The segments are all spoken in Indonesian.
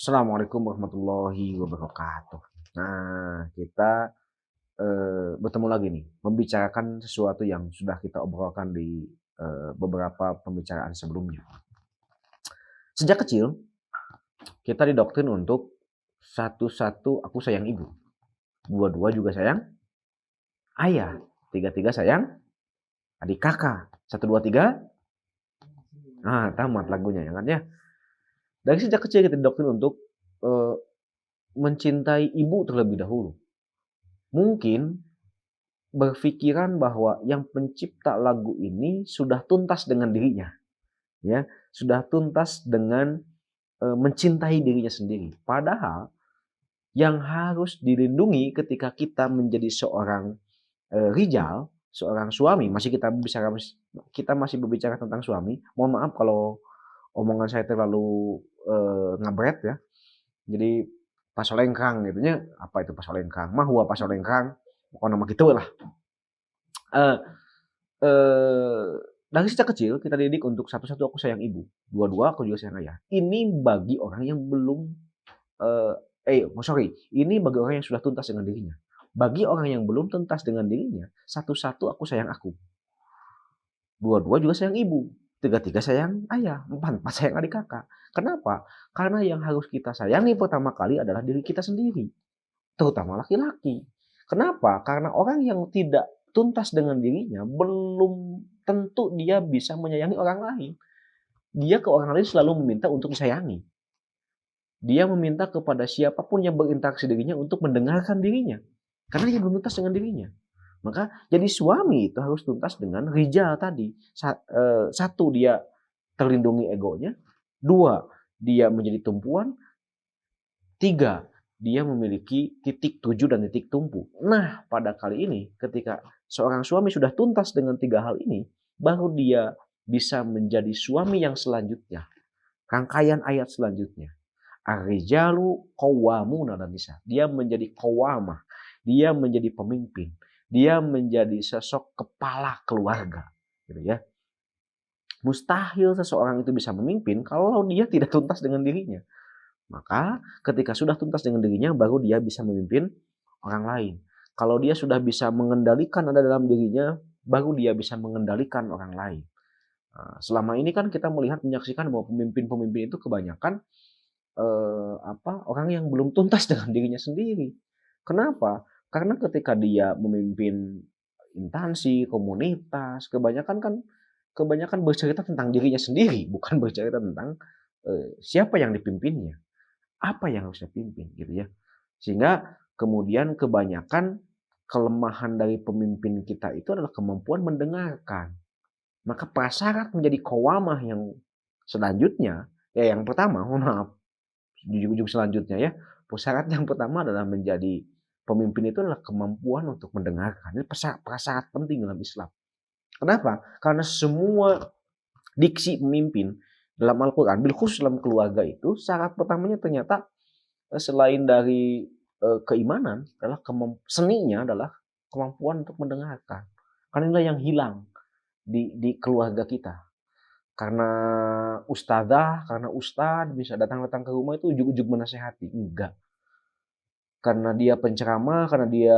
Assalamualaikum warahmatullahi wabarakatuh. Nah, kita bertemu lagi nih, membicarakan sesuatu yang sudah kita obrolkan di beberapa pembicaraan sebelumnya. Sejak kecil, kita didoktrin untuk satu-satu aku sayang ibu, dua-dua juga sayang ayah, tiga-tiga sayang adik kakak, satu dua tiga. Nah, tamat lagunya ya kan ya. Dari sejak kecil kita didoktrin untuk eh, mencintai ibu terlebih dahulu. Mungkin berpikiran bahwa yang pencipta lagu ini sudah tuntas dengan dirinya, ya, sudah tuntas dengan mencintai dirinya sendiri. Padahal yang harus dilindungi ketika kita menjadi seorang rijal, seorang suami, kita masih berbicara tentang suami. Mohon maaf kalau omongan saya terlalu ngabret ya. Jadi pasolengkang gitunya, apa itu pasolengkang? Mahua pasolengkang, pokoknya nama gitu lah. Eh, dari sejak kecil kita didik untuk satu-satu aku sayang ibu, dua-dua aku juga sayang ayah. Ini bagi orang yang belum eh sorry, ini bagi orang yang sudah tuntas dengan dirinya. Bagi orang yang belum tuntas dengan dirinya, satu-satu aku sayang aku, dua-dua juga sayang ibu, tiga-tiga sayang ayah, empat-empat sayang adik kakak. Kenapa? Karena yang harus kita sayangi pertama kali adalah diri kita sendiri, terutama laki-laki. Kenapa? Karena orang yang tidak tuntas dengan dirinya belum tentu dia bisa menyayangi orang lain. Dia ke orang lain selalu meminta untuk disayangi. Dia meminta kepada siapapun yang berinteraksi dirinya untuk mendengarkan dirinya. Karena dia belum tuntas dengan dirinya. Maka jadi suami itu harus tuntas dengan rijal tadi. Satu, dia terlindungi egonya. Dua, dia menjadi tumpuan. Tiga, dia memiliki titik tuju dan titik tumpu. Nah, pada kali ini ketika seorang suami sudah tuntas dengan tiga hal ini, baru dia bisa menjadi suami yang selanjutnya. Rangkaian ayat selanjutnya. Ar-rijalu qawwamuna 'alan nisa. Dia menjadi qawwamah. Dia menjadi pemimpin. Dia menjadi sosok kepala keluarga, gitu ya. Mustahil seseorang itu bisa memimpin kalau dia tidak tuntas dengan dirinya. Maka ketika sudah tuntas dengan dirinya, baru dia bisa memimpin orang lain. Kalau dia sudah bisa mengendalikan ada dalam dirinya, baru dia bisa mengendalikan orang lain. Selama ini kan kita melihat menyaksikan bahwa pemimpin-pemimpin itu kebanyakan orang yang belum tuntas dengan dirinya sendiri. Kenapa? Karena ketika dia memimpin instansi, komunitas, kebanyakan bercerita tentang dirinya sendiri, bukan bercerita tentang siapa yang dipimpinnya, apa yang harus dipimpin gitu ya. Sehingga kemudian kebanyakan kelemahan dari pemimpin kita itu adalah kemampuan mendengarkan. Maka prasyarat menjadi qawamah yang selanjutnya, ya yang pertama, mohon maaf, di ujung selanjutnya ya, prasyarat yang pertama adalah menjadi pemimpin itu adalah kemampuan untuk mendengarkan. Ini prasyarat penting dalam Islam. Kenapa? Karena semua diksi pemimpin dalam Al-Quran, bil khusus dalam keluarga itu, syarat pertamanya ternyata selain dari keimanan adalah seninya adalah kemampuan untuk mendengarkan. Karena inilah yang hilang di keluarga kita. Karena karena ustadz bisa datang-datang ke rumah itu ujug-ujug menasehati. Enggak. Karena dia penceramah, karena dia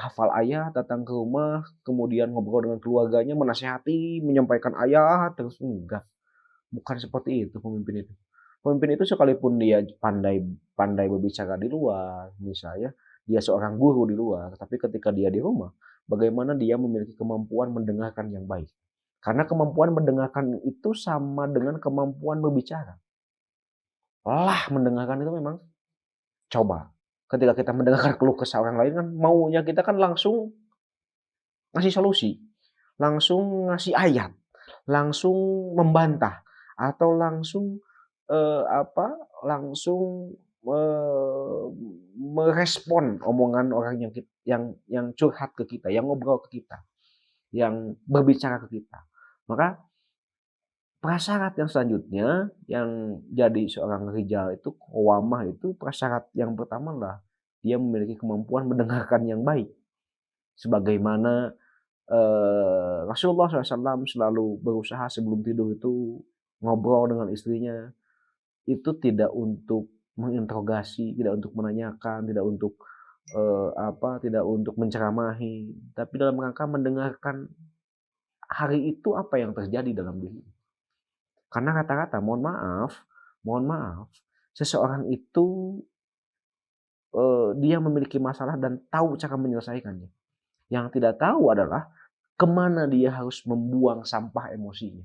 hafal ayat, datang ke rumah, kemudian ngobrol dengan keluarganya, menasehati, menyampaikan ayat, terus enggak. Bukan seperti itu pemimpin itu. Pemimpin itu sekalipun dia pandai pandai berbicara di luar, misalnya dia seorang guru di luar, tapi ketika dia di rumah, bagaimana dia memiliki kemampuan mendengarkan yang baik. Karena kemampuan mendengarkan itu sama dengan kemampuan berbicara. Lah mendengarkan itu memang coba. Ketika kita mendengarkan keluh kesah orang lain kan maunya kita kan langsung ngasih solusi, langsung ngasih ayat, langsung membantah atau langsung eh, apa? langsung eh, merespon omongan orang yang curhat ke kita, yang ngobrol ke kita, yang berbicara ke kita. Maka prasyarat yang selanjutnya yang jadi seorang rijal itu qawamah itu prasyarat yang pertama lah dia memiliki kemampuan mendengarkan yang baik. Sebagaimana Rasulullah SAW selalu berusaha sebelum tidur itu ngobrol dengan istrinya itu tidak untuk menginterogasi, tidak untuk menanyakan, tidak untuk menceramahi, tapi dalam rangka mendengarkan hari itu apa yang terjadi dalam diri. Karena rata-rata, mohon maaf, seseorang itu dia memiliki masalah dan tahu cara menyelesaikannya. Yang tidak tahu adalah kemana dia harus membuang sampah emosinya.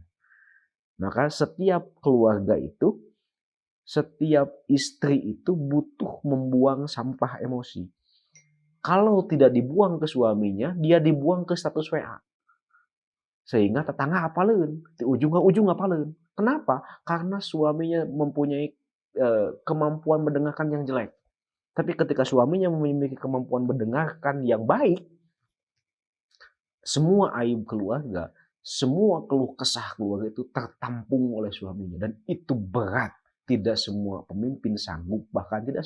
Maka setiap keluarga itu, setiap istri itu butuh membuang sampah emosi. Kalau tidak dibuang ke suaminya, dia dibuang ke status WA. Sehingga tetangga apaleun, di ujung apaleun. Kenapa? Karena suaminya mempunyai kemampuan mendengarkan yang jelek. Tapi ketika suaminya memiliki kemampuan mendengarkan yang baik, semua aib keluarga, semua keluh kesah keluarga itu tertampung oleh suaminya. Dan itu berat. Tidak semua pemimpin sanggup, bahkan tidak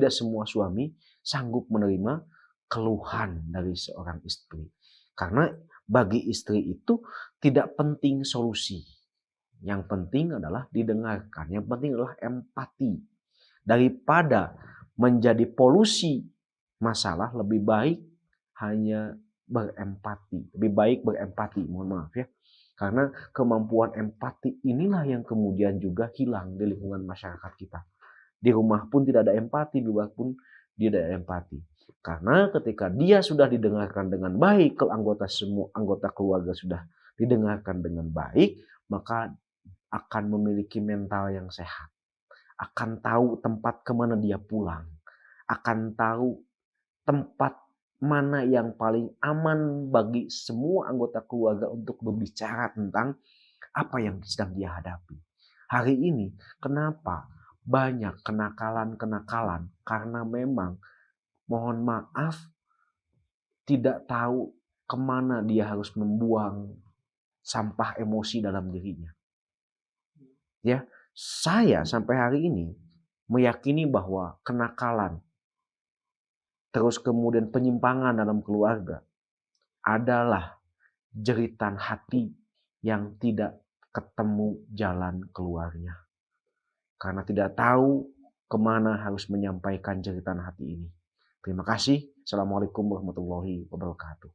semua suami sanggup menerima keluhan dari seorang istri. Karena bagi istri itu tidak penting solusi. Yang penting adalah didengarkan. Yang penting adalah empati. Daripada menjadi polusi masalah, lebih baik hanya berempati. Lebih baik berempati, mohon maaf ya. Karena kemampuan empati inilah yang kemudian juga hilang di lingkungan masyarakat kita. Di rumah pun tidak ada empati, di luar pun tidak ada empati. Karena ketika dia sudah didengarkan dengan baik, semua anggota keluarga sudah didengarkan dengan baik, maka akan memiliki mental yang sehat. Akan tahu tempat kemana dia pulang, akan tahu tempat mana yang paling aman bagi semua anggota keluarga untuk berbicara tentang apa yang sedang dia hadapi. Hari ini kenapa banyak kenakalan-kenakalan? Karena memang, mohon maaf, tidak tahu kemana dia harus membuang sampah emosi dalam dirinya. Ya, saya sampai hari ini meyakini bahwa kenakalan, terus kemudian penyimpangan dalam keluarga adalah jeritan hati yang tidak ketemu jalan keluarnya. Karena tidak tahu kemana harus menyampaikan jeritan hati ini. Terima kasih. Assalamualaikum warahmatullahi wabarakatuh.